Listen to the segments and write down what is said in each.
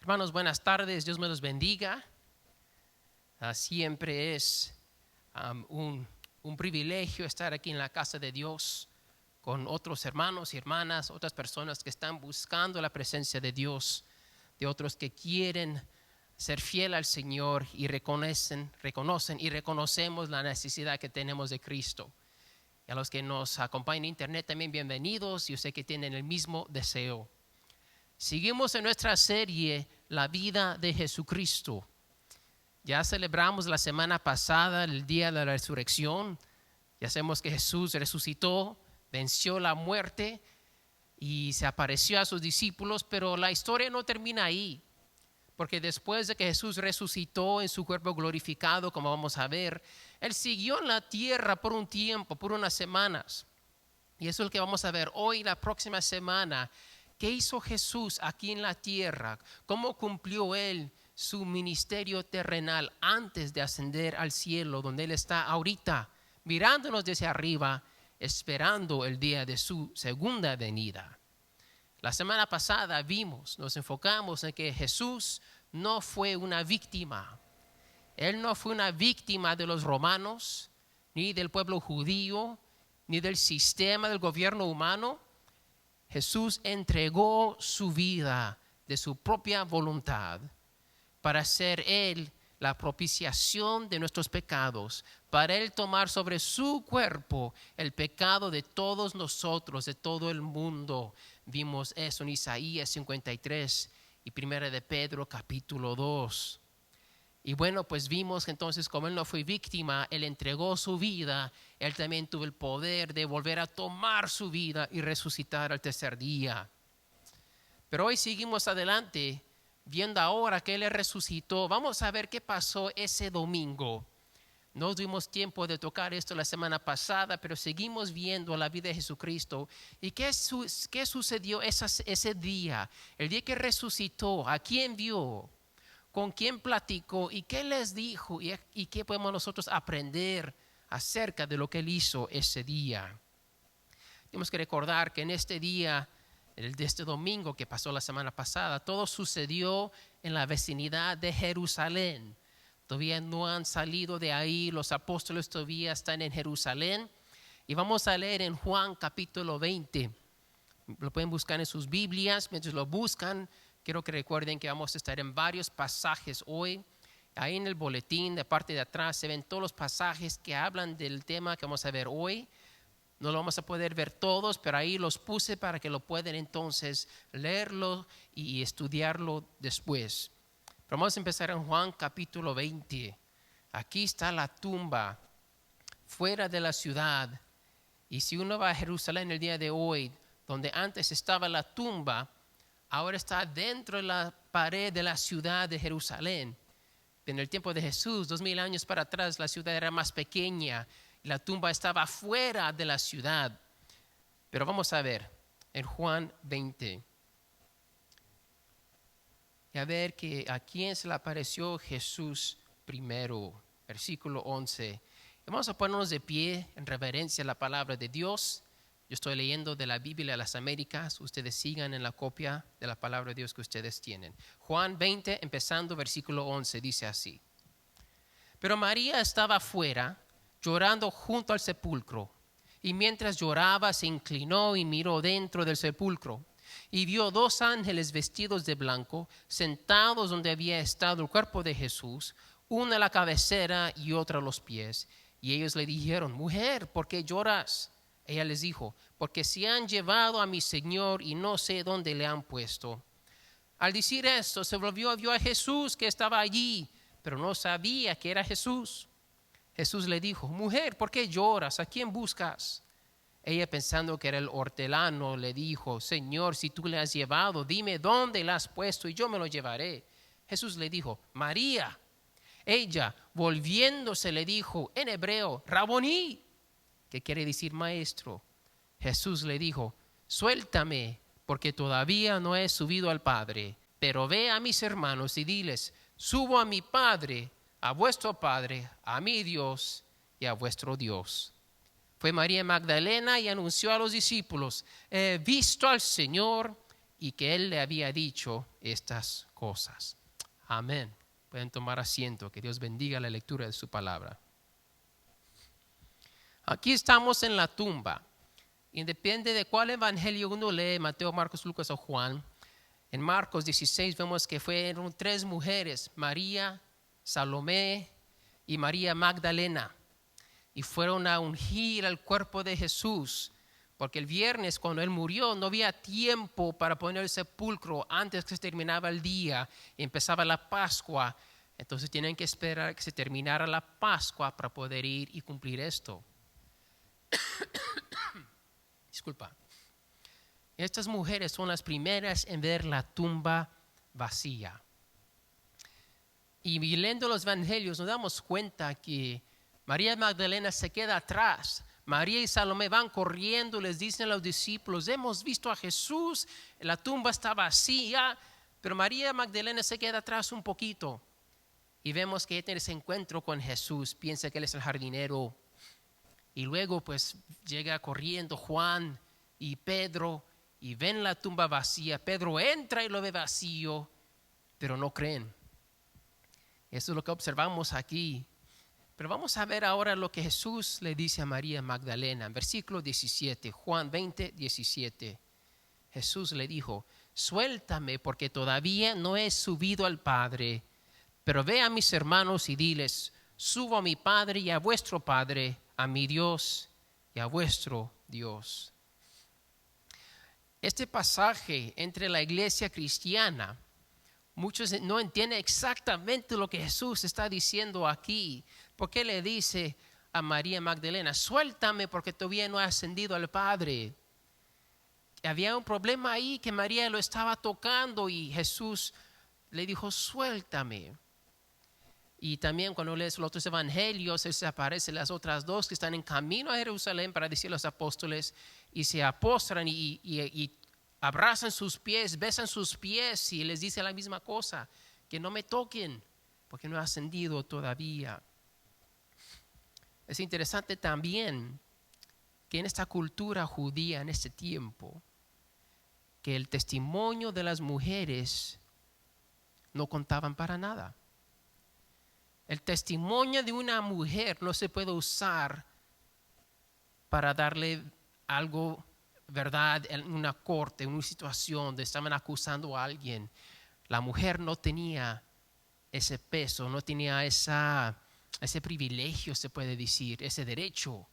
Hermanos, buenas tardes, Dios me los bendiga. Siempre es un privilegio estar aquí en la casa de Dios con otros hermanos y hermanas, otras personas que están buscando la presencia de Dios, de otros que quieren ser fiel al Señor y reconocen y reconocemos la necesidad que tenemos de Cristo. Y a los que nos acompañan en internet también bienvenidos, yo sé que tienen el mismo deseo. Seguimos en nuestra serie La vida de Jesucristo. Ya celebramos la semana pasada el día de la resurrección. Ya sabemos que Jesús resucitó, venció la muerte y se apareció a sus discípulos, pero la historia no termina ahí. Porque después de que Jesús resucitó en su cuerpo glorificado, como vamos a ver, Él siguió en la tierra por un tiempo, por unas semanas. Y eso es lo que vamos a ver hoy, la próxima semana. ¿Qué hizo Jesús aquí en la tierra? ¿Cómo cumplió Él su ministerio terrenal antes de ascender al cielo, donde Él está ahorita, mirándonos desde arriba, esperando el día de su segunda venida? La semana pasada nos enfocamos en que Jesús no fue una víctima. Él no fue una víctima de los romanos, ni del pueblo judío, ni del sistema del gobierno humano. Jesús entregó su vida de su propia voluntad para ser Él la propiciación de nuestros pecados, para Él tomar sobre su cuerpo el pecado de todos nosotros, de todo el mundo. Vimos eso en Isaías 53 y 1 de Pedro capítulo 2. Y bueno, pues vimos que entonces como Él no fue víctima, Él entregó su vida, Él también tuvo el poder de volver a tomar su vida y resucitar al tercer día. Pero hoy seguimos adelante, viendo ahora que Él resucitó. Vamos a ver qué pasó ese domingo. No tuvimos tiempo de tocar esto la semana pasada, pero seguimos viendo la vida de Jesucristo. ¿Y qué sucedió ese día? El día que resucitó, ¿a quién vio? ¿Con quién platicó? ¿Y qué les dijo? ¿Y qué podemos nosotros aprender acerca de lo que Él hizo ese día? Tenemos que recordar que en este día, de este domingo que pasó la semana pasada, todo sucedió en la vecindad de Jerusalén. Todavía no han salido de ahí, los apóstoles todavía están en Jerusalén. Y vamos a leer en Juan capítulo 20. Lo pueden buscar en sus Biblias. Mientras lo buscan, quiero que recuerden que vamos a estar en varios pasajes hoy. Ahí en el boletín, de parte de atrás, se ven todos los pasajes que hablan del tema que vamos a ver hoy. No lo vamos a poder ver todos, pero ahí los puse para que lo puedan entonces leerlo y estudiarlo después. Pero vamos a empezar en Juan capítulo 20. Aquí está la tumba, fuera de la ciudad. Y si uno va a Jerusalén el día de hoy, donde antes estaba la tumba, ahora está dentro de la pared de la ciudad de Jerusalén. En el tiempo de Jesús, 2000 años para atrás, la ciudad era más pequeña. La tumba estaba fuera de la ciudad. Pero vamos a ver en Juan 20. Y a ver que a quién se le apareció Jesús primero. Versículo 11. Y vamos a ponernos de pie en reverencia a la palabra de Dios. Yo estoy leyendo de la Biblia de las Américas. Ustedes sigan en la copia de la palabra de Dios que ustedes tienen. Juan 20, empezando versículo 11, dice así. Pero María estaba afuera, llorando junto al sepulcro. Y mientras lloraba, se inclinó y miró dentro del sepulcro. Y vio dos ángeles vestidos de blanco, sentados donde había estado el cuerpo de Jesús, uno a la cabecera y otro a los pies. Y ellos le dijeron: Mujer, ¿por qué lloras? Ella les dijo: Porque se han llevado a mi Señor y no sé dónde le han puesto. Al decir esto, se volvió, vio a Jesús que estaba allí, pero no sabía que era Jesús. Jesús le dijo: Mujer, ¿por qué lloras? ¿A quién buscas? Ella, pensando que era el hortelano, le dijo: Señor, si tú le has llevado, dime dónde le has puesto y yo me lo llevaré. Jesús le dijo: María. Ella, volviéndose, le dijo en hebreo: Raboní, que quiere decir maestro. Jesús le dijo: Suéltame, porque todavía no he subido al Padre, pero ve a mis hermanos y diles: Subo a mi Padre, a vuestro Padre, a mi Dios y a vuestro Dios. Fue María Magdalena y anunció a los discípulos: He visto al Señor, y que él le había dicho estas cosas. Amén. Pueden tomar asiento. Que Dios bendiga la lectura de su palabra. Aquí estamos en la tumba. Y depende de cuál evangelio uno lee, Mateo, Marcos, Lucas o Juan. En Marcos 16 vemos que fueron 3 mujeres, María, Salomé y María Magdalena. Y fueron a ungir al cuerpo de Jesús. Porque el viernes cuando él murió no había tiempo para poner el sepulcro antes que se terminaba el día y empezaba la Pascua. Entonces tienen que esperar que se terminara la Pascua para poder ir y cumplir esto. Disculpa. Estas mujeres son las primeras en ver la tumba vacía. Y leyendo los evangelios nos damos cuenta que María Magdalena se queda atrás. María y Salomé van corriendo, les dicen a los discípulos, hemos visto a Jesús, la tumba está vacía, pero María Magdalena se queda atrás un poquito. Y vemos que ella tiene ese encuentro con Jesús, piensa que él es el jardinero. Y luego pues llega corriendo Juan y Pedro y ven la tumba vacía. Pedro entra y lo ve vacío, pero no creen. Eso es lo que observamos aquí. Pero vamos a ver ahora lo que Jesús le dice a María Magdalena. En versículo 17, Juan 20, 17. Jesús le dijo, suéltame porque todavía no he subido al Padre. Pero ve a mis hermanos y diles, subo a mi Padre y a vuestro Padre, a mi Dios y a vuestro Dios. Este pasaje entre la iglesia cristiana, muchos no entienden exactamente lo que Jesús está diciendo aquí. ¿Por qué le dice a María Magdalena, suéltame porque todavía no he ascendido al Padre? Había un problema ahí que María lo estaba tocando y Jesús le dijo, suéltame. Y también cuando lees los otros evangelios, se aparecen las otras 2 que están en camino a Jerusalén para decir a los apóstoles y se apostran y abrazan sus pies, besan sus pies y les dice la misma cosa, que no me toquen porque no he ascendido todavía. Es interesante también que en esta cultura judía, en este tiempo, que el testimonio de las mujeres no contaban para nada. El testimonio de una mujer no se puede usar para darle algo, verdad, en una corte, en una situación donde estaban acusando a alguien. La mujer no tenía ese peso, no tenía ese privilegio, se puede decir, ese derecho.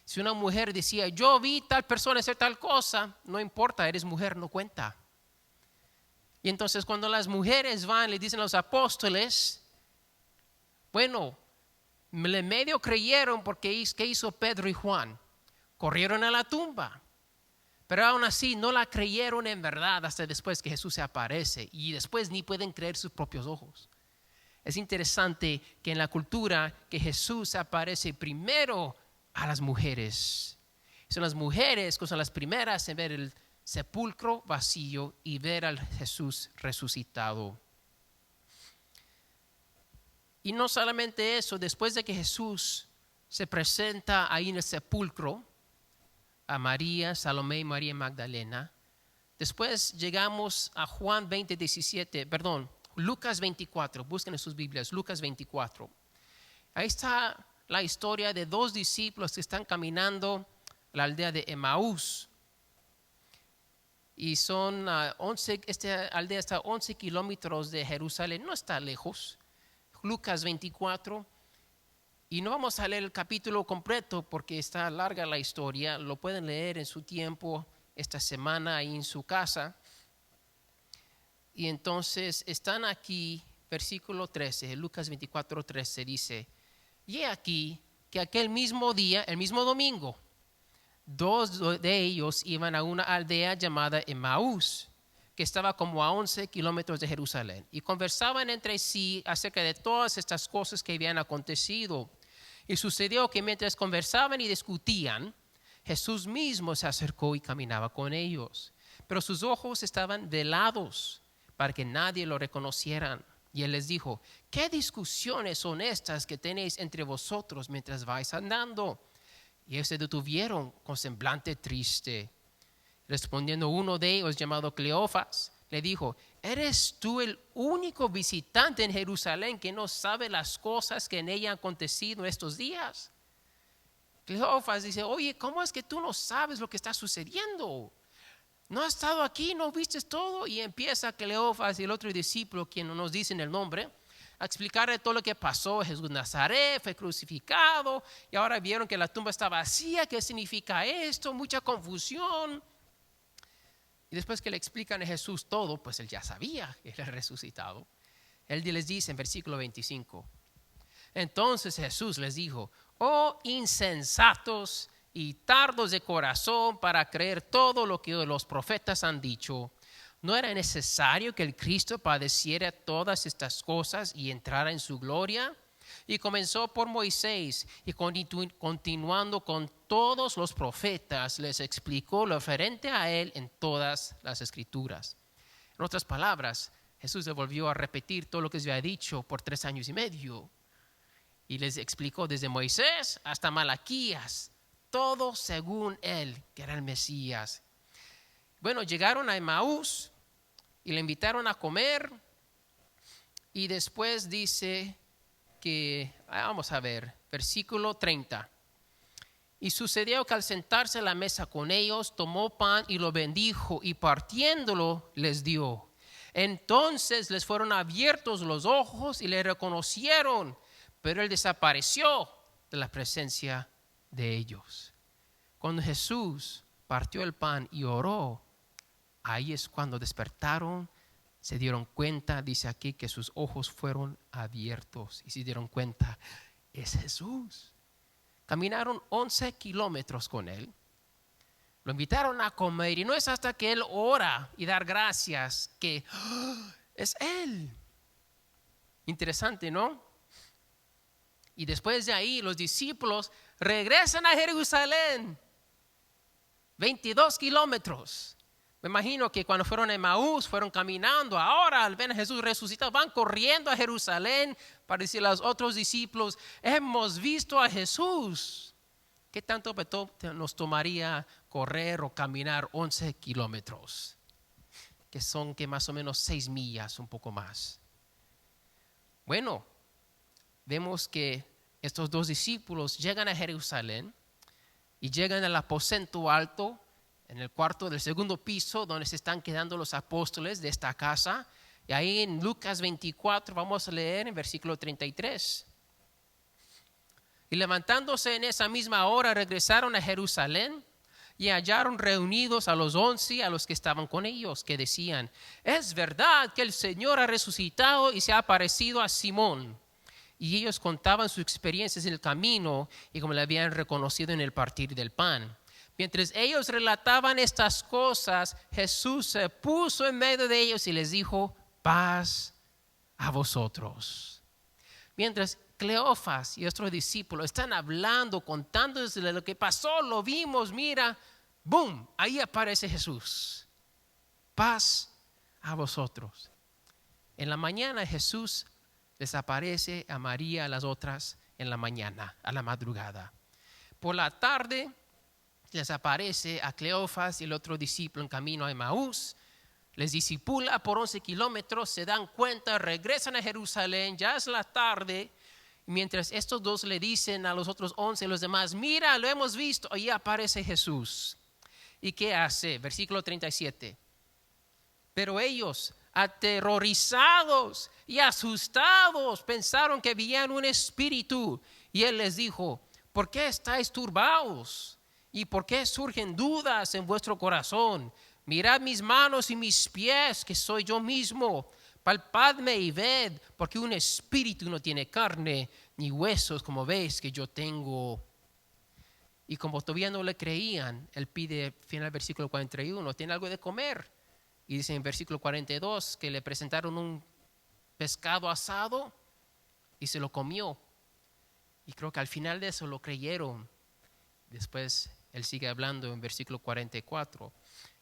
Si una mujer decía, yo vi tal persona hacer tal cosa, no importa, eres mujer, no cuenta. Y entonces cuando las mujeres van, le dicen a los apóstoles, bueno, medio creyeron porque ¿qué hizo Pedro y Juan? Corrieron a la tumba. Pero aún así no la creyeron en verdad hasta después que Jesús se aparece. Y después ni pueden creer sus propios ojos. Es interesante que en la cultura que Jesús se aparece primero a las mujeres. Son las mujeres que son las primeras en ver el sepulcro vacío y ver al Jesús resucitado. Y no solamente eso, después de que Jesús se presenta ahí en el sepulcro a María, Salomé y María Magdalena, después llegamos a Juan 20, 17, perdón, Lucas 24, busquen en sus Biblias, Lucas 24. Ahí está la historia de 2 discípulos que están caminando a la aldea de Emaús. Y son esta aldea está a 11 kilómetros de Jerusalén, no está lejos. Lucas 24, y no vamos a leer el capítulo completo porque está larga la historia, lo pueden leer en su tiempo esta semana ahí en su casa. Y entonces están aquí, versículo 13, Lucas 24, 13 dice, y he aquí que aquel mismo día, el mismo domingo, 2 de ellos iban a una aldea llamada Emaús, que estaba como a 11 kilómetros de Jerusalén, y conversaban entre sí acerca de todas estas cosas que habían acontecido. Y sucedió que mientras conversaban y discutían, Jesús mismo se acercó y caminaba con ellos, pero sus ojos estaban velados para que nadie lo reconociera. Y él les dijo, ¿qué discusiones son estas que tenéis entre vosotros mientras vais andando? Y ellos se detuvieron con semblante triste. Respondiendo uno de ellos, llamado Cleofas, le dijo: ¿eres tú el único visitante en Jerusalén que no sabe las cosas que en ella han acontecido estos días? Cleofas dice: oye, ¿cómo es que tú no sabes lo que está sucediendo? ¿No has estado aquí? ¿No viste todo? Y empieza Cleofas y el otro discípulo, quien no nos dicen el nombre, a explicarle todo lo que pasó. Jesús de Nazaret fue crucificado y ahora vieron que la tumba está vacía. ¿Qué significa esto? Mucha confusión. Y después que le explican a Jesús todo, pues él ya sabía que era resucitado. Él les dice en versículo 25: entonces Jesús les dijo: oh insensatos y tardos de corazón para creer todo lo que los profetas han dicho. ¿No era necesario que el Cristo padeciera todas estas cosas y entrara en su gloria? Y comenzó por Moisés y continuando con todos los profetas, les explicó lo referente a él en todas las escrituras. En otras palabras, Jesús le volvió a repetir todo lo que se había dicho por 3 años y medio. Y les explicó desde Moisés hasta Malaquías, todo según él, que era el Mesías. Bueno, llegaron a Emaús y le invitaron a comer. Y después dice que, vamos a ver, versículo 30. Y sucedió que al sentarse a la mesa con ellos, tomó pan y lo bendijo y partiéndolo les dio. Entonces les fueron abiertos los ojos y le reconocieron, pero él desapareció de la presencia de ellos. Cuando Jesús partió el pan y oró, ahí es cuando despertaron, se dieron cuenta, dice aquí, que sus ojos fueron abiertos y se dieron cuenta: es Jesús. Caminaron 11 kilómetros con él, lo invitaron a comer y no es hasta que él ora y dar gracias que es él. Interesante, ¿no? Y después de ahí los discípulos regresan a Jerusalén, 22 kilómetros. Me imagino que cuando fueron a Emaús fueron caminando. Ahora al ver a Jesús resucitado van corriendo a Jerusalén para decirle a los otros discípulos: hemos visto a Jesús. ¿Qué tanto nos tomaría correr o caminar 11 kilómetros? Que son más o menos 6 millas, un poco más. Bueno, vemos que estos 2 discípulos llegan a Jerusalén y llegan al aposento alto, en el cuarto del segundo piso, donde se están quedando los apóstoles de esta casa. Y ahí en Lucas 24 vamos a leer en versículo 33. Y levantándose en esa misma hora regresaron a Jerusalén y hallaron reunidos a los 11, a los que estaban con ellos, que decían: es verdad que el Señor ha resucitado y se ha aparecido a Simón. Y ellos contaban sus experiencias en el camino y cómo le habían reconocido en el partir del pan. Mientras ellos relataban estas cosas, Jesús se puso en medio de ellos y les dijo: paz a vosotros. Mientras Cleofas y otros discípulos están hablando, contándoles de lo que pasó, lo vimos, mira, boom, ahí aparece Jesús. Paz a vosotros. En la mañana Jesús les aparece a María, a las otras, en la mañana, a la madrugada. Por la tarde les aparece a Cleofas y el otro discípulo en camino a Emaús. Les discipula por 11 kilómetros, se dan cuenta, regresan a Jerusalén, ya es la tarde. Mientras estos 2 le dicen a los otros 11 y los demás: mira, lo hemos visto, ahí aparece Jesús. ¿Y qué hace? Versículo 37. Pero ellos, aterrorizados y asustados, pensaron que veían un espíritu. Y él les dijo: ¿por qué estáis turbados? ¿Y por qué surgen dudas en vuestro corazón? Mirad mis manos y mis pies, que soy yo mismo. Palpadme y ved, porque un espíritu no tiene carne ni huesos, como veis que yo tengo. Y como todavía no le creían, él pide, final del versículo 41, ¿tiene algo de comer? Y dice en versículo 42 que le presentaron un pescado asado y se lo comió. Y creo que al final de eso lo creyeron. Después él sigue hablando en versículo 44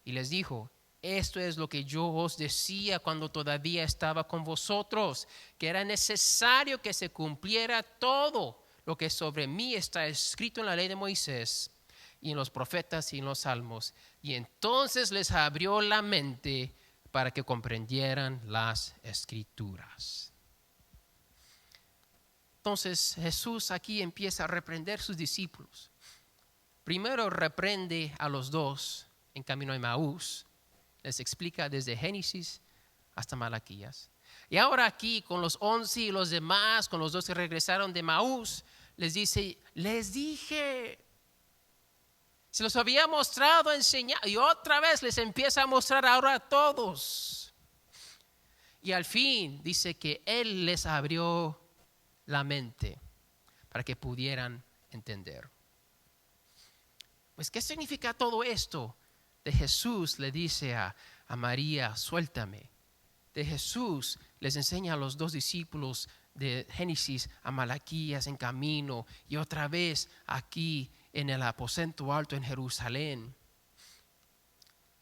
y les dijo: esto es lo que yo os decía cuando todavía estaba con vosotros, que era necesario que se cumpliera todo lo que sobre mí está escrito en la ley de Moisés y en los profetas y en los salmos. Y entonces les abrió la mente para que comprendieran las Escrituras. Entonces Jesús aquí empieza a reprender a sus discípulos. Primero reprende a los dos en camino a Emaús. Les explica desde Génesis hasta Malaquías. Y ahora aquí con los 11 y los demás, con los dos que regresaron de Emaús, les dice, les dije, se los había mostrado, enseñado, y otra vez les empieza a mostrar ahora a todos. Y al fin dice que Él les abrió la mente para que pudieran entender. Pues, ¿qué significa todo esto? De Jesús le dice a María, suéltame. De Jesús les enseña a los dos discípulos de Génesis a Malaquías en camino y otra vez aquí en el aposento alto en Jerusalén.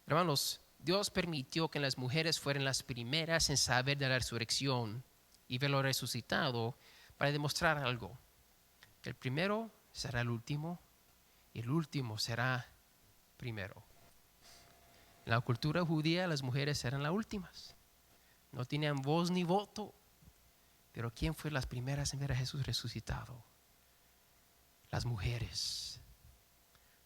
Hermanos, Dios permitió que las mujeres fueran las primeras en saber de la resurrección y verlo resucitado para demostrar algo, que el primero será el último y el último será primero. En la cultura judía las mujeres eran las últimas, no tenían voz ni voto, pero ¿quién fue las primeras en ver a Jesús resucitado? Las mujeres.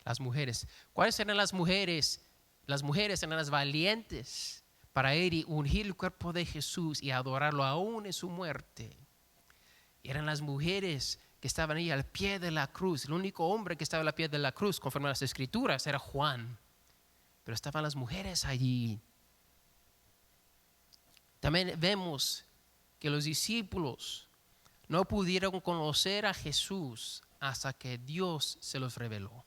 Las mujeres. ¿Cuáles eran las mujeres? Las mujeres eran las valientes para ir y ungir el cuerpo de Jesús y adorarlo aún en su muerte. Eran las mujeres que estaban ahí al pie de la cruz. El único hombre que estaba al pie de la cruz, conforme a las Escrituras, era Juan. Pero estaban las mujeres allí. También vemos que los discípulos no pudieron conocer a Jesús hasta que Dios se los reveló.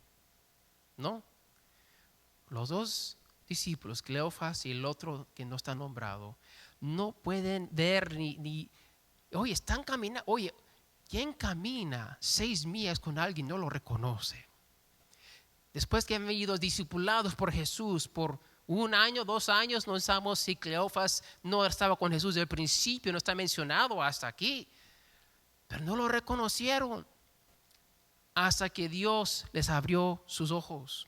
¿No? Los dos discípulos, Cleofas y el otro que no está nombrado, no pueden ver ni oye, están caminando. Oye, ¿quién camina 6 millas con alguien y no lo reconoce? Después que han ido discipulados por Jesús por 1 año, 2 años, no sabemos si Cleofas no estaba con Jesús desde el principio, no está mencionado hasta aquí, pero no lo reconocieron hasta que Dios les abrió sus ojos.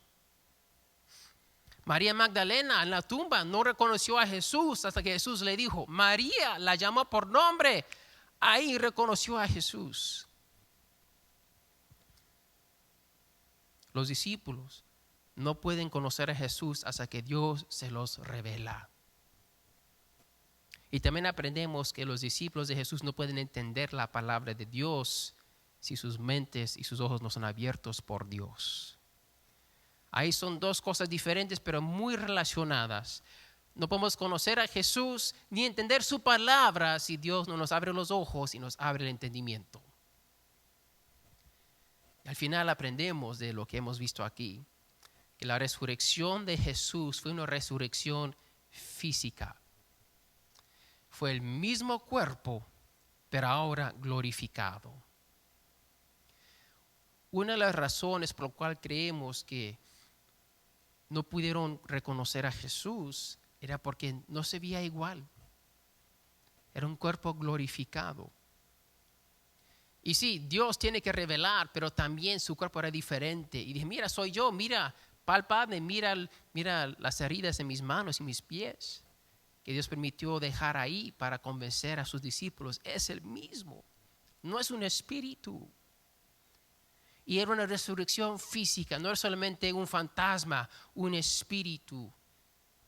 María Magdalena en la tumba no reconoció a Jesús hasta que Jesús le dijo, María, la llamó por nombre. Ahí reconoció a Jesús. Los discípulos no pueden conocer a Jesús hasta que Dios se los revela. Y también aprendemos que los discípulos de Jesús no pueden entender la palabra de Dios si sus mentes y sus ojos no son abiertos por Dios. Ahí son dos cosas diferentes pero muy relacionadas. No podemos conocer a Jesús ni entender su palabra si Dios no nos abre los ojos y nos abre el entendimiento. Y al final aprendemos de lo que hemos visto aquí, que la resurrección de Jesús fue una resurrección física. Fue el mismo cuerpo, pero ahora glorificado. Una de las razones por la cual creemos que no pudieron reconocer a Jesús era porque no se veía igual. Era un cuerpo glorificado. Y sí, Dios tiene que revelar, pero también su cuerpo era diferente. Y dije, mira, soy yo, mira, pálpame, mira las heridas en mis manos y mis pies, que Dios permitió dejar ahí para convencer a sus discípulos. Es el mismo, no es un espíritu. Y era una resurrección física, no era solamente un fantasma, un espíritu.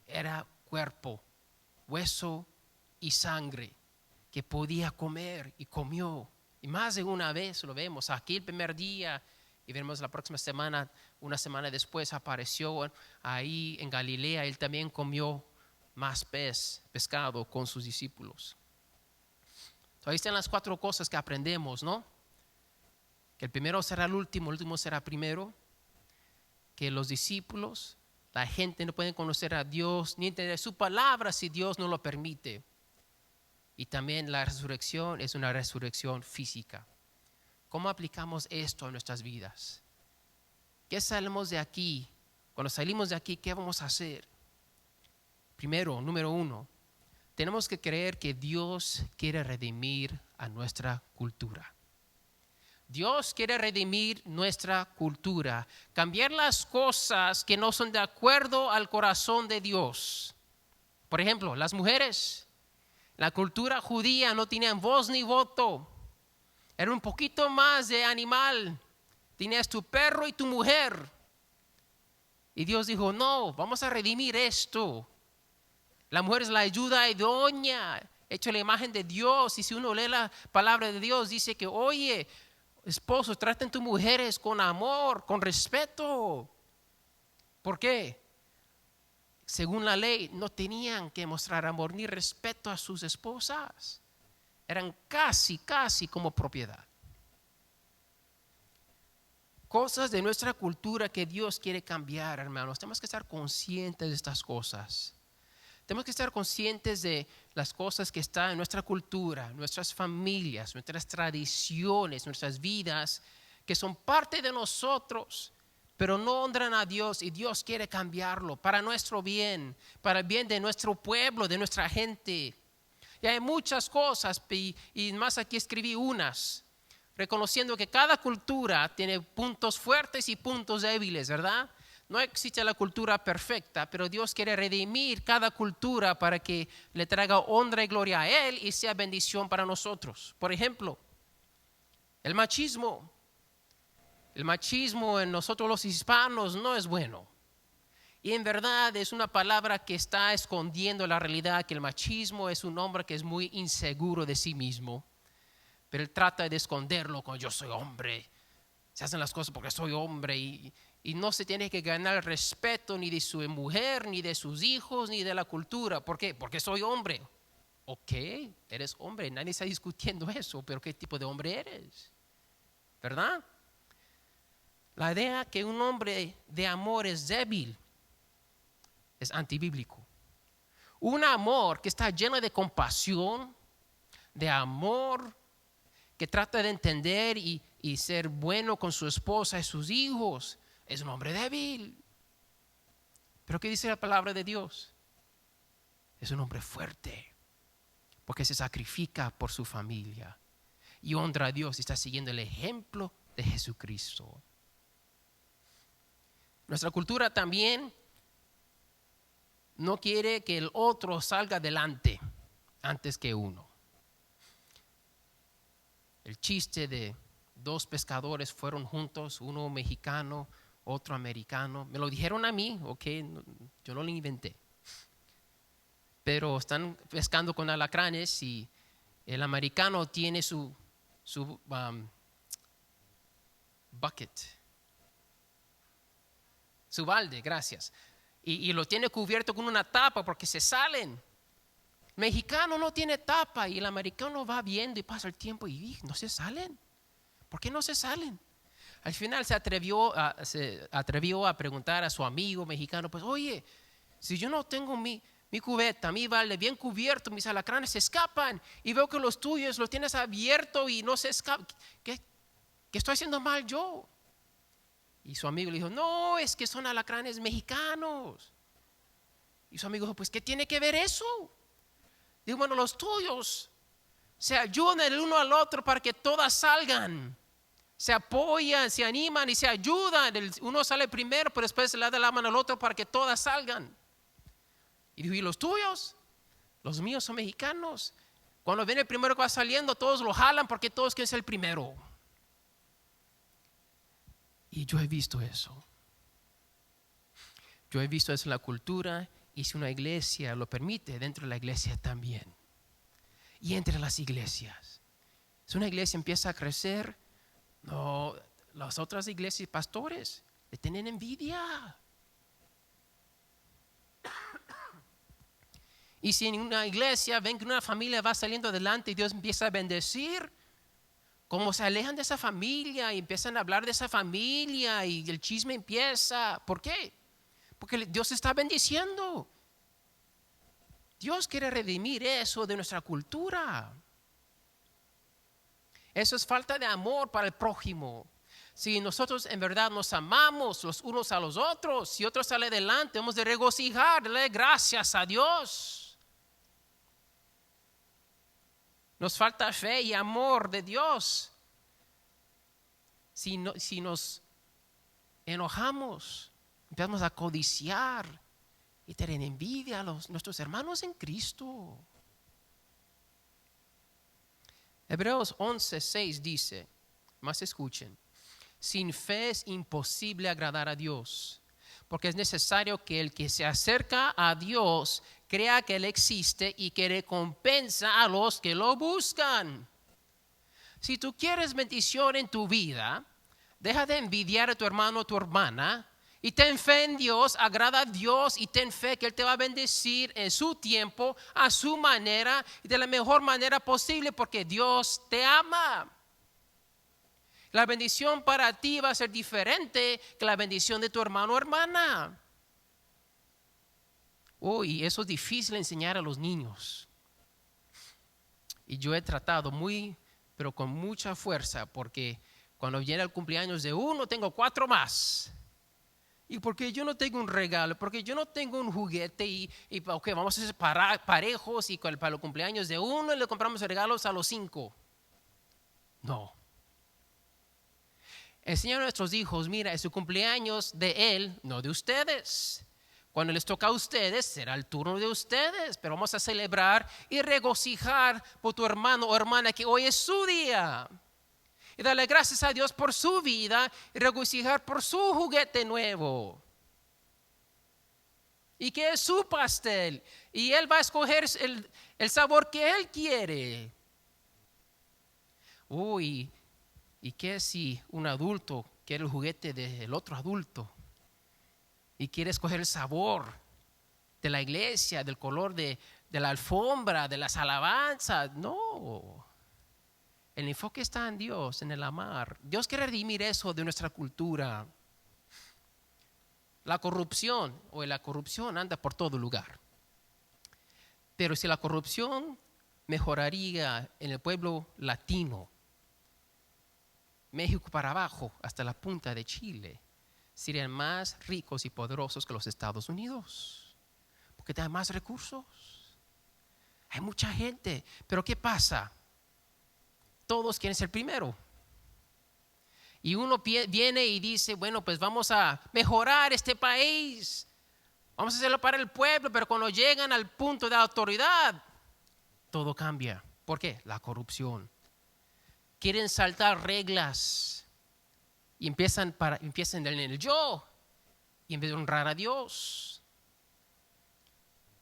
Era cuerpo, hueso y sangre que podía comer y comió. Y más de una vez lo vemos. Aquí el primer día y vemos la próxima semana, una semana después apareció ahí en Galilea. Él también comió más pescado con sus discípulos. Entonces, ahí están las 4 cosas que aprendemos, ¿no? Que el primero será el último será primero. Que los discípulos, la gente no pueden conocer a Dios ni entender su palabra si Dios no lo permite. Y también la resurrección es una resurrección física. ¿Cómo aplicamos esto a nuestras vidas? ¿Qué salimos de aquí? Cuando salimos de aquí, ¿qué vamos a hacer? Primero, número 1, tenemos que creer que Dios quiere redimir a nuestra cultura. Dios quiere redimir nuestra cultura, cambiar las cosas que no son de acuerdo al corazón de Dios. Por ejemplo, las mujeres, la cultura judía no tenían voz ni voto. Era un poquito más de animal. Tenías tu perro y tu mujer. Y Dios dijo, no, vamos a redimir esto. La mujer es la ayuda idónea, hecha la imagen de Dios. Y si uno lee la palabra de Dios, dice que, oye, esposos, traten tus mujeres con amor, con respeto. ¿Por qué? Según la ley, no tenían que mostrar amor ni respeto a sus esposas. Eran casi como propiedad. Cosas de nuestra cultura que Dios quiere cambiar, hermanos. Tenemos que estar conscientes de estas cosas. Tenemos que estar conscientes de las cosas que están en nuestra cultura, nuestras familias, nuestras tradiciones, nuestras vidas, que son parte de nosotros, pero no honran a Dios y Dios quiere cambiarlo para nuestro bien, para el bien de nuestro pueblo, de nuestra gente. Y hay muchas cosas y más aquí escribí unas, reconociendo que cada cultura tiene puntos fuertes y puntos débiles, ¿verdad? No existe la cultura perfecta, pero Dios quiere redimir cada cultura para que le traiga honra y gloria a Él y sea bendición para nosotros. Por ejemplo, el machismo. El machismo en nosotros los hispanos no es bueno. Y en verdad es una palabra que está escondiendo la realidad, que el machismo es un hombre que es muy inseguro de sí mismo. Pero él trata de esconderlo con yo soy hombre. Se hacen las cosas porque soy hombre y no se tiene que ganar el respeto ni de su mujer, ni de sus hijos, ni de la cultura. ¿Por qué? Porque soy hombre. Ok, eres hombre, nadie está discutiendo eso, pero ¿qué tipo de hombre eres? ¿Verdad? La idea que un hombre de amor es débil es antibíblico. Un amor que está lleno de compasión, de amor, que trata de entender y ser bueno con su esposa y sus hijos, es un hombre débil. Pero ¿qué dice la palabra de Dios? Es un hombre fuerte, porque se sacrifica por su familia y honra a Dios y está siguiendo el ejemplo de Jesucristo. Nuestra cultura también no quiere que el otro salga adelante antes que uno. El chiste de dos pescadores fueron juntos, uno mexicano, otro americano. Me lo dijeron a mí, ok, yo no lo inventé. Pero están pescando con alacranes y el americano tiene su bucket, su balde, gracias. Y lo tiene cubierto con una tapa porque se salen. El mexicano no tiene tapa y el americano va viendo y pasa el tiempo y no se salen. ¿Por qué no se salen? Al final se atrevió a preguntar a su amigo mexicano, pues oye, si yo no tengo mi cubeta, mi balde bien cubierto, mis alacranes se escapan y veo que los tuyos los tienes abierto y no se escapan. ¿Qué estoy haciendo mal yo? Y su amigo le dijo, no, es que son alacranes mexicanos. Y su amigo dijo, pues ¿qué tiene que ver eso? Dijo, bueno, los tuyos se ayudan el uno al otro para que todas salgan. Se apoyan, se animan y se ayudan. Uno sale primero, pero después le da la mano al otro para que todas salgan. Y dijo, ¿y los tuyos? Los míos son mexicanos. Cuando viene el primero que va saliendo, todos lo jalan porque todos quieren ser el primero. Y yo he visto eso. Yo he visto eso en la cultura y si una iglesia lo permite, dentro de la iglesia también. Y entre las iglesias. Si una iglesia empieza a crecer, no, las otras iglesias y pastores le tienen envidia. Y si en una iglesia ven que una familia va saliendo adelante y Dios empieza a bendecir, como se alejan de esa familia y empiezan a hablar de esa familia y el chisme empieza. ¿Por qué? Porque Dios está bendiciendo. Dios quiere redimir eso de nuestra cultura. Eso es falta de amor para el prójimo. Si nosotros en verdad nos amamos los unos a los otros, si otro sale adelante, hemos de regocijar, darle gracias a Dios. Nos falta fe y amor de Dios. si nos enojamos, empezamos a codiciar y tener envidia a nuestros hermanos en Cristo. Hebreos 11:6 dice, más escuchen, sin fe es imposible agradar a Dios, porque es necesario que el que se acerca a Dios crea que Él existe y que recompensa a los que lo buscan. Si tú quieres bendición en tu vida, deja de envidiar a tu hermano o tu hermana y ten fe en Dios, agrada a Dios y ten fe que Él te va a bendecir en su tiempo, a su manera y de la mejor manera posible, porque Dios te ama. La bendición para ti va a ser diferente que la bendición de tu hermano o hermana. Uy, eso es difícil enseñar a los niños. Y yo he tratado pero con mucha fuerza, porque cuando viene el cumpleaños de uno, tengo 4 más. Y porque yo no tengo un regalo, porque yo no tengo un juguete y okay, vamos a ser parejos y para los cumpleaños de uno le compramos regalos a los 5. No. Enseñar a nuestros hijos, mira, es su cumpleaños de él, no de ustedes. Cuando les toca a ustedes, será el turno de ustedes, pero vamos a celebrar y regocijar por tu hermano o hermana que hoy es su día. Y darle gracias a Dios por su vida y regocijar por su juguete nuevo. Y que es su pastel. Y él va a escoger el sabor que él quiere. Uy, ¿y qué si un adulto quiere el juguete del otro adulto? Y quiere escoger el sabor de la iglesia, del color de la alfombra, de las alabanzas. No. El enfoque está en Dios, en el amar. Dios quiere redimir eso de nuestra cultura. La corrupción anda por todo lugar. Pero si la corrupción mejoraría en el pueblo latino, México para abajo, hasta la punta de Chile, serían más ricos y poderosos que los Estados Unidos, porque tienen más recursos. Hay mucha gente, pero ¿qué pasa? Todos quieren ser primero. Y uno viene y dice, bueno, pues vamos a mejorar este país, vamos a hacerlo para el pueblo, pero cuando llegan al punto de autoridad, todo cambia. ¿Por qué? La corrupción. Quieren saltar reglas y empiezan en el yo y en vez de honrar a Dios.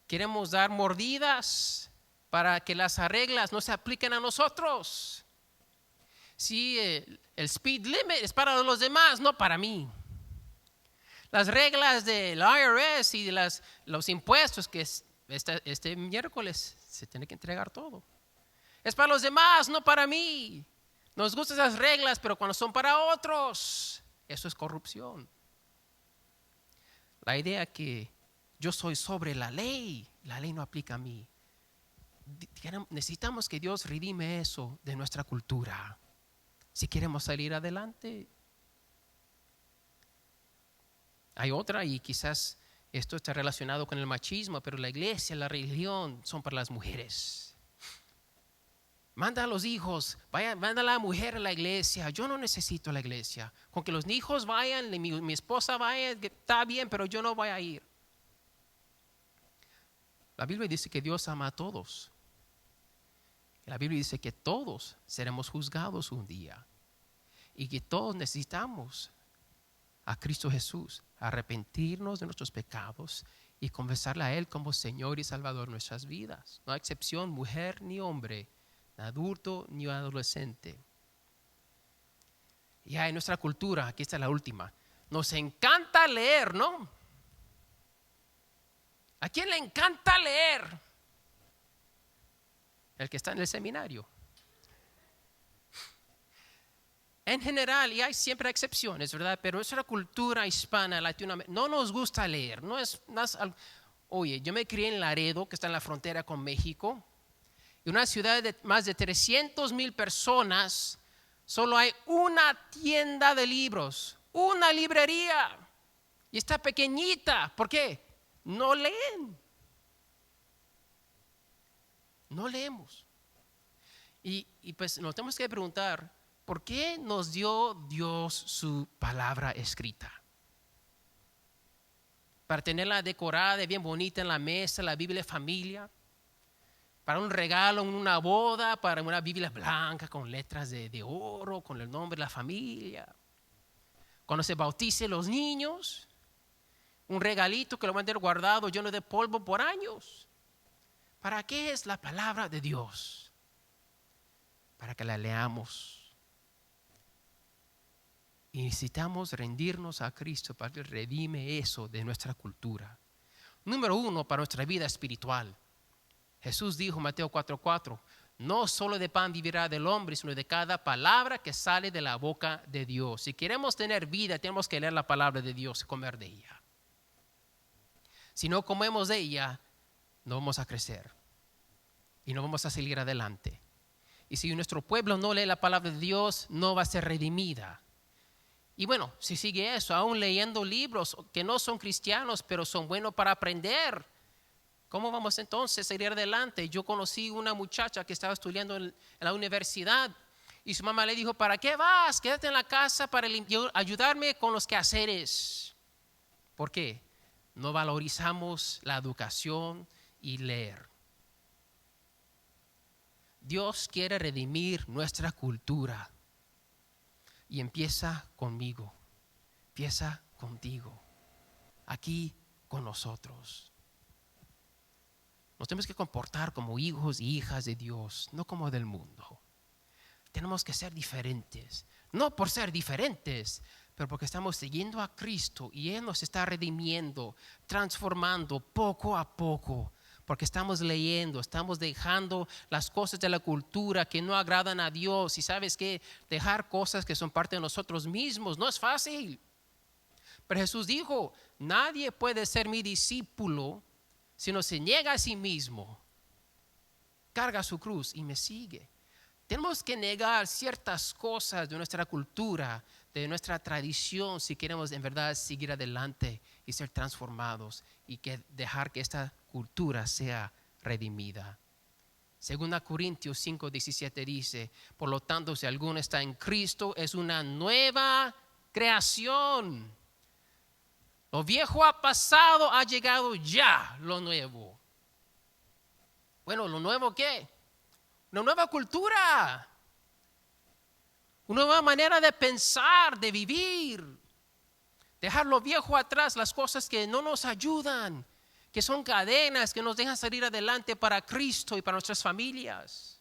Queremos dar mordidas para que las reglas no se apliquen a nosotros. Sí, el speed limit es para los demás, no para mí. Las reglas del IRS y de los impuestos que este miércoles se tiene que entregar todo. Es para los demás, no para mí. Nos gustan esas reglas, pero cuando son para otros, eso es corrupción. La idea que yo soy sobre la ley no aplica a mí. Necesitamos que Dios redime eso de nuestra cultura si queremos salir adelante. Hay otra, y quizás esto está relacionado con el machismo, pero la iglesia, la religión son para las mujeres. Manda a los hijos, manda a la mujer a la iglesia. Yo no necesito la iglesia. Con que los hijos vayan, mi esposa vaya, está bien, pero yo no voy a ir. La Biblia dice que Dios ama a todos. La Biblia dice que todos seremos juzgados un día. Y que todos necesitamos a Cristo Jesús, arrepentirnos de nuestros pecados y confesarle a Él como Señor y Salvador de nuestras vidas. No hay excepción, mujer ni hombre, ni adulto ni adolescente. Ya en nuestra cultura, aquí está la última, nos encanta leer, ¿no? ¿A quién le encanta leer? El que está en el seminario. En general, y hay siempre excepciones, ¿verdad? Pero nuestra cultura hispana, latinoamericana, no nos gusta leer. Oye, yo me crié en Laredo, que está en la frontera con México, y una ciudad de más de 300,000 personas, solo hay una tienda de libros, una librería, y está pequeñita. ¿Por qué? No leen. No leemos. Y pues nos tenemos que preguntar, ¿por qué nos dio Dios su palabra escrita? Para tenerla decorada, bien bonita en la mesa, la Biblia de familia. Para un regalo en una boda, para una Biblia blanca con letras de oro, con el nombre de la familia. Cuando se bauticen los niños, un regalito que lo van a tener guardado lleno de polvo por años. ¿Para qué es la palabra de Dios? Para que la leamos. Y necesitamos rendirnos a Cristo para que redime eso de nuestra cultura. Número 1, para nuestra vida espiritual. Jesús dijo en Mateo 4:4, no solo de pan vivirá el hombre, sino de cada palabra que sale de la boca de Dios. Si queremos tener vida, tenemos que leer la palabra de Dios y comer de ella. Si no comemos de ella, no vamos a crecer y no vamos a salir adelante. Y si nuestro pueblo no lee la palabra de Dios, no va a ser redimida. Y bueno, si sigue eso, aún leyendo libros que no son cristianos, pero son buenos para aprender, ¿cómo vamos entonces a salir adelante? Yo conocí una muchacha que estaba estudiando en la universidad y su mamá le dijo, ¿para qué vas? Quédate en la casa para ayudarme con los quehaceres. ¿Por qué? No valorizamos la educación y leer. Dios quiere redimir nuestra cultura y empieza conmigo, empieza contigo, aquí con nosotros. Nos tenemos que comportar como hijos y hijas de Dios, no como del mundo. Tenemos que ser diferentes, no por ser diferentes, pero porque estamos siguiendo a Cristo y Él nos está redimiendo, transformando poco a poco, porque estamos leyendo, estamos dejando las cosas de la cultura que no agradan a Dios. Y sabes que dejar cosas que son parte de nosotros mismos no es fácil. Pero Jesús dijo, nadie puede ser mi discípulo si no se niega a sí mismo, carga su cruz y me sigue. Tenemos que negar ciertas cosas de nuestra cultura, de nuestra tradición, si queremos en verdad seguir adelante y ser transformados y dejar que esta cultura sea redimida. 2 Corintios 5:17 dice, por lo tanto, si alguno está en Cristo, es una nueva creación. Lo viejo ha pasado, ha llegado ya lo nuevo. Bueno, ¿lo nuevo qué? Una nueva cultura, una nueva manera de pensar, de vivir, dejar lo viejo atrás, las cosas que no nos ayudan, que son cadenas que nos dejan salir adelante para Cristo y para nuestras familias.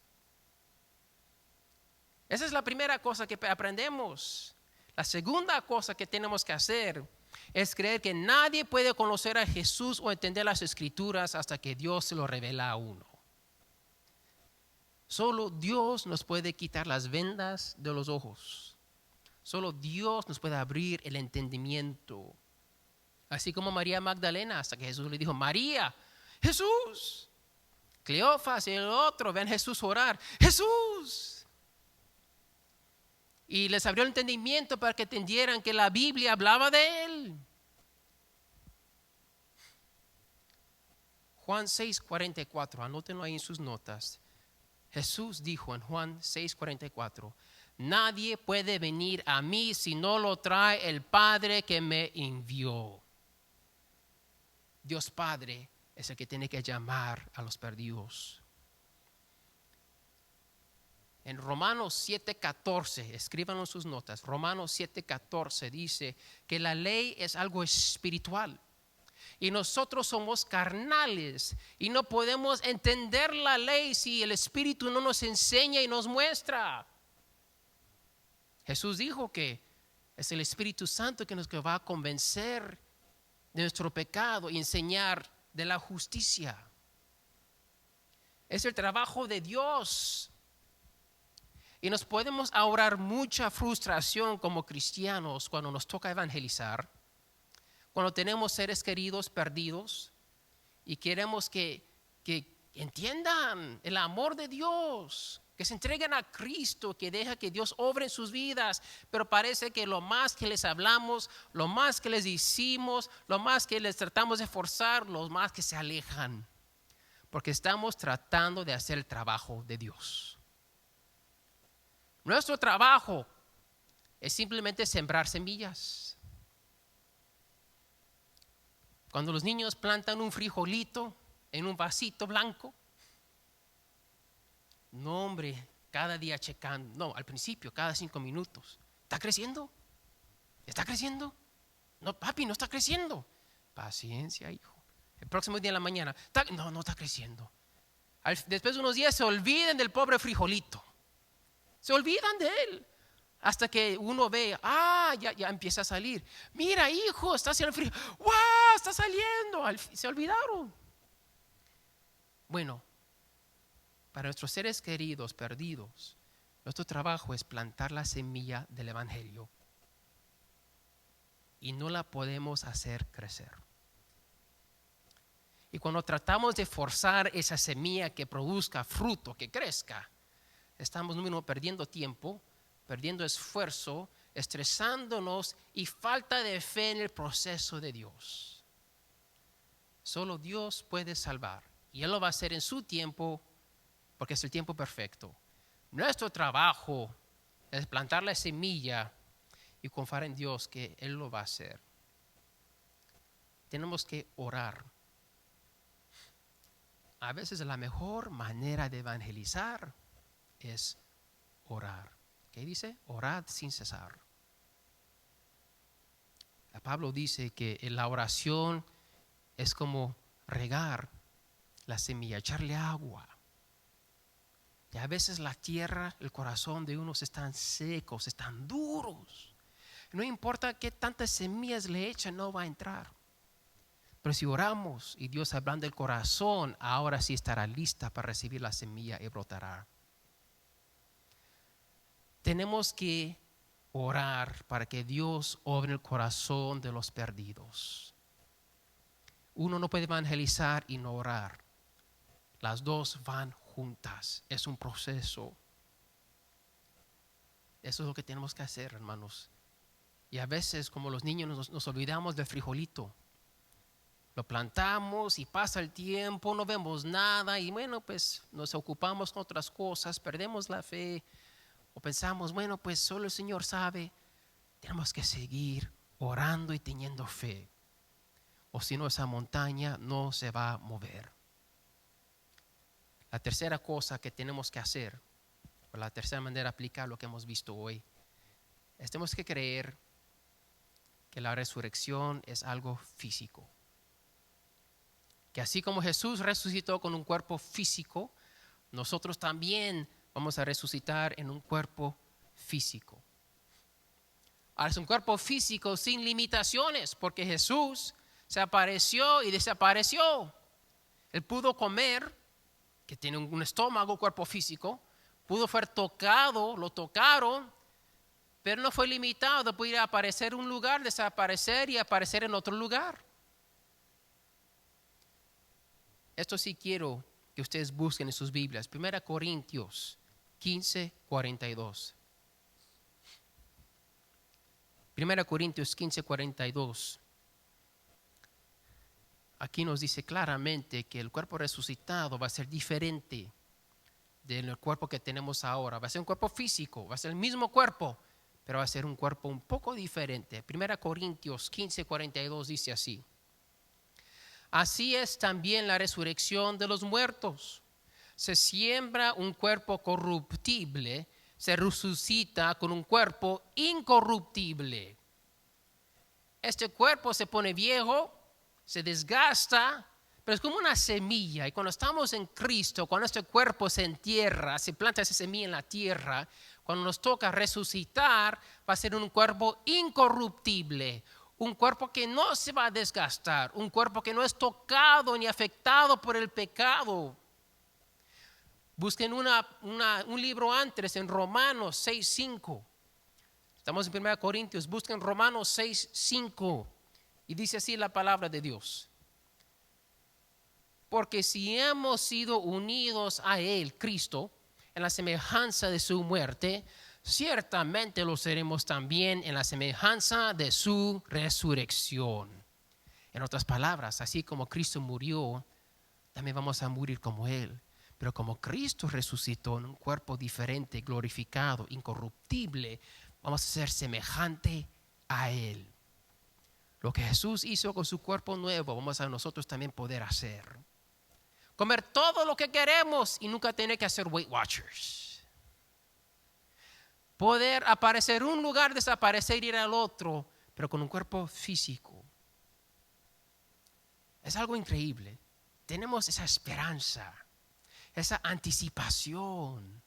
Esa es la primera cosa que aprendemos. La segunda cosa que tenemos que hacer es creer que nadie puede conocer a Jesús o entender las Escrituras hasta que Dios se lo revela a uno. Solo Dios nos puede quitar las vendas de los ojos. Solo Dios nos puede abrir el entendimiento. Así como María Magdalena, hasta que Jesús le dijo, María, Jesús. Cleofas y el otro, ven a Jesús orar, Jesús. Y les abrió el entendimiento para que entendieran que la Biblia hablaba de él. Juan 6:44, anótenlo ahí en sus notas. Jesús dijo en Juan 6:44, nadie puede venir a mí si no lo trae el Padre que me envió. Dios Padre es el que tiene que llamar a los perdidos. En Romanos 7:14, escríbanlo en sus notas, Romanos 7:14 dice que la ley es algo espiritual. Y nosotros somos carnales y no podemos entender la ley si el Espíritu no nos enseña y nos muestra. Jesús dijo que es el Espíritu Santo que nos va a convencer de nuestro pecado y enseñar de la justicia. Es el trabajo de Dios. Y nos podemos ahorrar mucha frustración como cristianos cuando nos toca evangelizar. Cuando tenemos seres queridos perdidos y queremos que entiendan el amor de Dios, que se entreguen a Cristo, que deja que Dios obre en sus vidas, pero parece que lo más que les hablamos, lo más que les decimos, lo más que les tratamos de forzar, lo más que se alejan, porque estamos tratando de hacer el trabajo de Dios. Nuestro trabajo es simplemente sembrar semillas. Cuando los niños plantan un frijolito en un vasito blanco, no, hombre, cada día checando, no, al principio, cada 5 minutos. ¿Está creciendo? ¿Está creciendo? No, papi, no está creciendo. Paciencia, hijo. El próximo día en la mañana, no está creciendo. Después de unos días se olvidan del pobre frijolito. Se olvidan de él. Hasta que uno ve, ya empieza a salir. Mira, hijo, está haciendo el frijol. ¡Wow! Está saliendo. Se olvidaron. Bueno, para nuestros seres queridos perdidos, nuestro trabajo es plantar la semilla del Evangelio. Y no la podemos hacer crecer. Y cuando tratamos de forzar esa semilla que produzca fruto, que crezca, estamos, número uno, perdiendo tiempo, perdiendo esfuerzo, estresándonos y falta de fe en el proceso de Dios. Solo Dios puede salvar y Él lo va a hacer en su tiempo, porque es el tiempo perfecto. Nuestro trabajo es plantar la semilla y confiar en Dios que Él lo va a hacer. Tenemos que orar. A veces la mejor manera de evangelizar es orar. ¿Qué dice? Orad sin cesar. Pablo dice que la oración es como regar la semilla, echarle agua. Y a veces la tierra, el corazón de unos están secos, están duros. No importa qué tantas semillas le echen, no va a entrar. Pero si oramos y Dios ablanda el corazón, ahora sí estará lista para recibir la semilla y brotará. Tenemos que orar para que Dios obre el corazón de los perdidos. Uno no puede evangelizar y no orar. Las dos van juntas. Es un proceso. Eso es lo que tenemos que hacer, hermanos. Y a veces, como los niños, nos olvidamos del frijolito. Lo plantamos y pasa el tiempo, no vemos nada y bueno, pues nos ocupamos con otras cosas, perdemos la fe o pensamos, bueno, pues solo el Señor sabe. Tenemos que seguir orando y teniendo fe. O si no, esa montaña no se va a mover. La tercera cosa que tenemos que hacer, o la tercera manera de aplicar lo que hemos visto hoy, es tenemos que creer que la resurrección es algo físico. Que así como Jesús resucitó con un cuerpo físico, nosotros también vamos a resucitar en un cuerpo físico. Ahora es un cuerpo físico sin limitaciones, porque Jesús se apareció y desapareció. Él pudo comer, que tiene un estómago, cuerpo físico, pudo ser tocado, lo tocaron, pero no fue limitado, puede aparecer en un lugar, desaparecer y aparecer en otro lugar. Esto sí quiero que ustedes busquen en sus Biblias. 1 Corintios 15, 42. 1 Corintios 15, 42. Aquí nos dice claramente que el cuerpo resucitado va a ser diferente del cuerpo que tenemos ahora. Va a ser un cuerpo físico, va a ser el mismo cuerpo, pero va a ser un cuerpo un poco diferente. 1 Corintios 15, 42 dice así. Así es también la resurrección de los muertos. Se siembra un cuerpo corruptible, se resucita con un cuerpo incorruptible. Este cuerpo se pone viejo, se desgasta, pero es como una semilla. Y cuando estamos en Cristo, cuando este cuerpo se entierra, se planta esa semilla en la tierra, cuando nos toca resucitar, va a ser un cuerpo incorruptible. Un cuerpo que no se va a desgastar, un cuerpo que no es tocado ni afectado por el pecado. Busquen un libro antes en Romanos 6:5. Estamos en 1 Corintios, busquen Romanos 6:5 y dice así la palabra de Dios. Porque si hemos sido unidos a Él, Cristo, en la semejanza de su muerte, ciertamente lo seremos también en la semejanza de su resurrección. En otras palabras, así como Cristo murió, también vamos a morir como Él. Pero como Cristo resucitó en un cuerpo diferente, glorificado, incorruptible, vamos a ser semejante a Él. Lo que Jesús hizo con su cuerpo nuevo, vamos a nosotros también poder hacer. Comer todo lo que queremos y nunca tener que hacer Weight Watchers. Poder aparecer en un lugar, desaparecer, ir al otro, pero con un cuerpo físico. Es algo increíble. Tenemos esa esperanza, esa anticipación.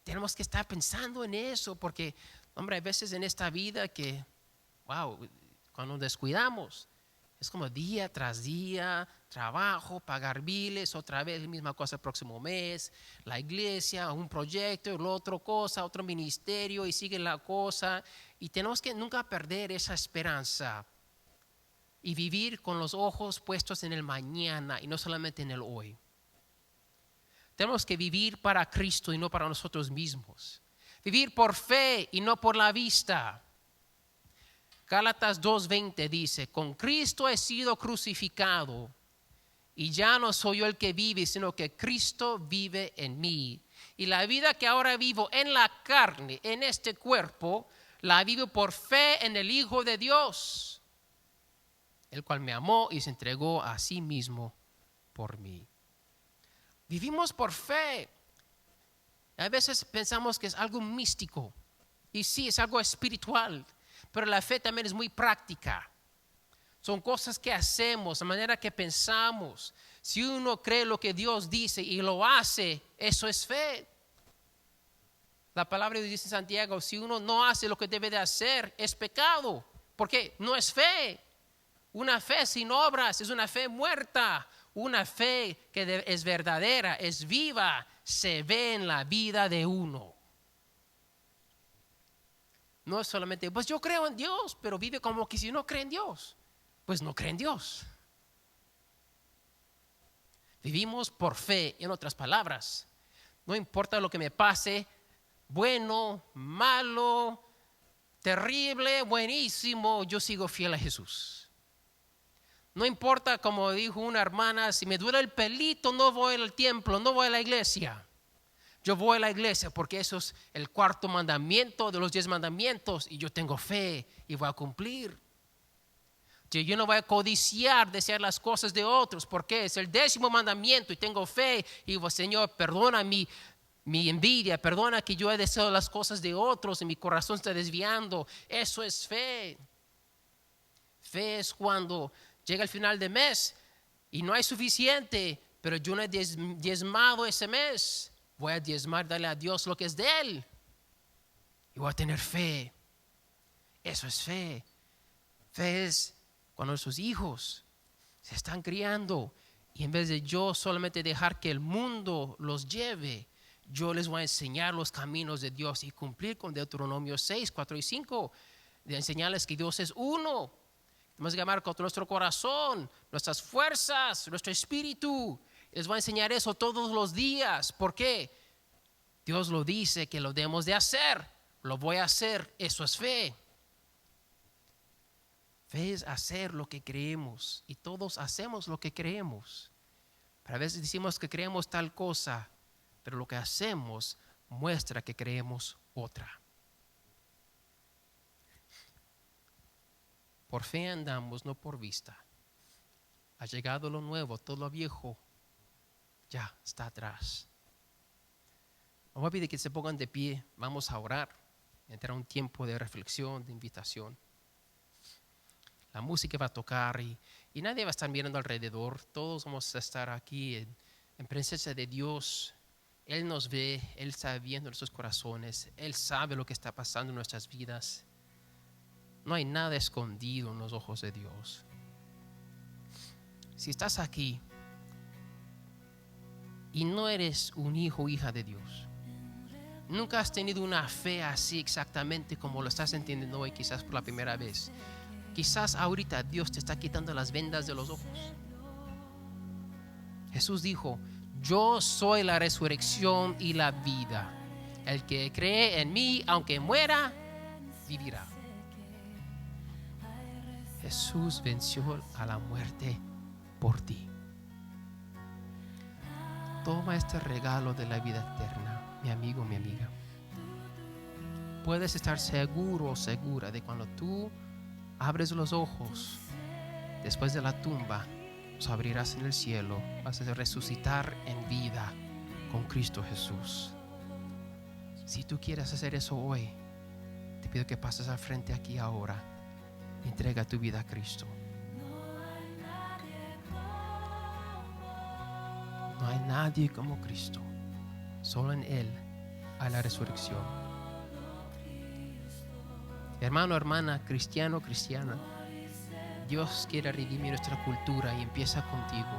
Tenemos que estar pensando en eso porque, hombre, hay veces en esta vida que, wow, cuando nos descuidamos, es como día tras día, trabajo, pagar biles, otra vez la misma cosa el próximo mes, la iglesia, un proyecto, la otra cosa, otro ministerio y sigue la cosa. Y tenemos que nunca perder esa esperanza y vivir con los ojos puestos en el mañana y no solamente en el hoy. Tenemos que vivir para Cristo y no para nosotros mismos. Vivir por fe y no por la vista. Gálatas 2:20 dice, con Cristo he sido crucificado y ya no soy yo el que vive, sino que Cristo vive en mí. Y la vida que ahora vivo en la carne, en este cuerpo, la vivo por fe en el Hijo de Dios, el cual me amó y se entregó a sí mismo por mí. Vivimos por fe. A veces pensamos que es algo místico y sí, es algo espiritual. Pero la fe también es muy práctica. Son cosas que hacemos, la manera que pensamos. Si uno cree lo que Dios dice y lo hace, eso es fe. La palabra de Dios dice en Santiago, si uno no hace lo que debe de hacer, es pecado. Porque no es fe. Una fe sin obras es una fe muerta. Una fe que es verdadera, es viva, se ve en la vida de uno. No es solamente, pues yo creo en Dios, pero vive como que si no cree en Dios. Pues no cree en Dios. Vivimos por fe, en otras palabras. No importa lo que me pase, bueno, malo, terrible, buenísimo, yo sigo fiel a Jesús. No importa, como dijo una hermana, si me duele el pelito, no voy al templo, no voy a la iglesia. Yo voy a la iglesia porque eso es el cuarto mandamiento de los 10 mandamientos y yo tengo fe y voy a cumplir. Yo no voy a codiciar, desear las cosas de otros porque es el 10º mandamiento y tengo fe y digo, Señor, perdona mi envidia, perdona que yo he deseado las cosas de otros y mi corazón está desviando. Eso es fe. Fe es cuando llega el final de mes y no hay suficiente, pero yo no he diezmado ese mes. Voy a diezmar, darle a Dios lo que es de Él. Y voy a tener fe. Eso es fe. Fe es cuando sus hijos se están criando. Y en vez de yo solamente dejar que el mundo los lleve, yo les voy a enseñar los caminos de Dios y cumplir con Deuteronomio 6, 4 y 5. De enseñarles que Dios es uno. Tenemos que amar con nuestro corazón, nuestras fuerzas, nuestro espíritu. Les voy a enseñar eso todos los días. ¿Por qué? Dios lo dice que lo debemos de hacer. Lo voy a hacer. Eso es fe. Fe es hacer lo que creemos. Y todos hacemos lo que creemos. Pero a veces decimos que creemos tal cosa, pero lo que hacemos muestra que creemos otra. Por fe andamos, no por vista. Ha llegado lo nuevo, todo lo viejo ya está atrás. Voy a pedir que se pongan de pie, vamos a orar, entrar a un tiempo de reflexión, de invitación. La música va a tocar y nadie va a estar mirando alrededor, todos vamos a estar aquí en presencia de Dios. Él nos ve, Él está viendo nuestros corazones, Él sabe lo que está pasando en nuestras vidas. No hay nada escondido en los ojos de Dios. Si estás aquí y no eres un hijo o hija de Dios, nunca has tenido una fe así exactamente como lo estás entendiendo hoy, quizás por la primera vez. Quizás ahorita Dios te está quitando las vendas de los ojos. Jesús dijo, yo soy la resurrección y la vida. El que cree en mí, aunque muera, vivirá. Jesús venció a la muerte por ti. Toma este regalo de la vida eterna, mi amigo, mi amiga. Puedes estar seguro o segura de cuando tú abres los ojos después de la tumba, los abrirás en el cielo, vas a resucitar en vida con Cristo Jesús. Si tú quieres hacer eso hoy, te pido que pases al frente aquí ahora y entrega tu vida a Cristo. No hay nadie como Cristo. Solo en Él hay la resurrección. Hermano, hermana, cristiano, cristiana, Dios quiere redimir nuestra cultura y empieza contigo.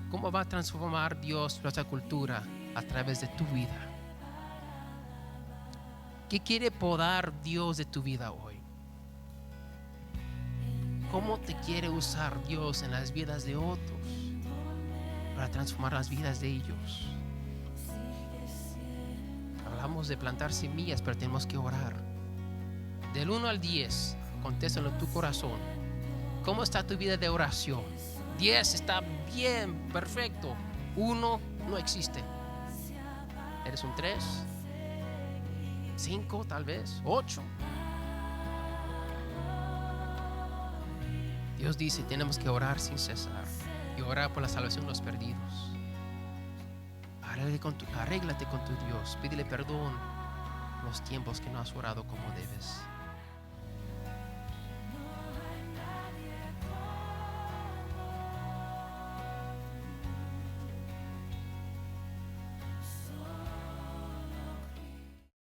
¿Cómo va a transformar Dios nuestra cultura? A través de tu vida. ¿Qué quiere podar Dios de tu vida hoy? ¿Cómo te quiere usar Dios en las vidas de otros para transformar las vidas de ellos? Hablamos de plantar semillas, pero tenemos que orar. Del 1 al 10, contéstalo en tu corazón. ¿Cómo está tu vida de oración? 10 está bien, perfecto. 1 no existe. ¿Eres un 3? 5 tal vez, 8. Dios dice, tenemos que orar sin cesar y orar por la salvación de los perdidos. Arréglate con tu Dios, pídele perdón en los tiempos que no has orado como debes.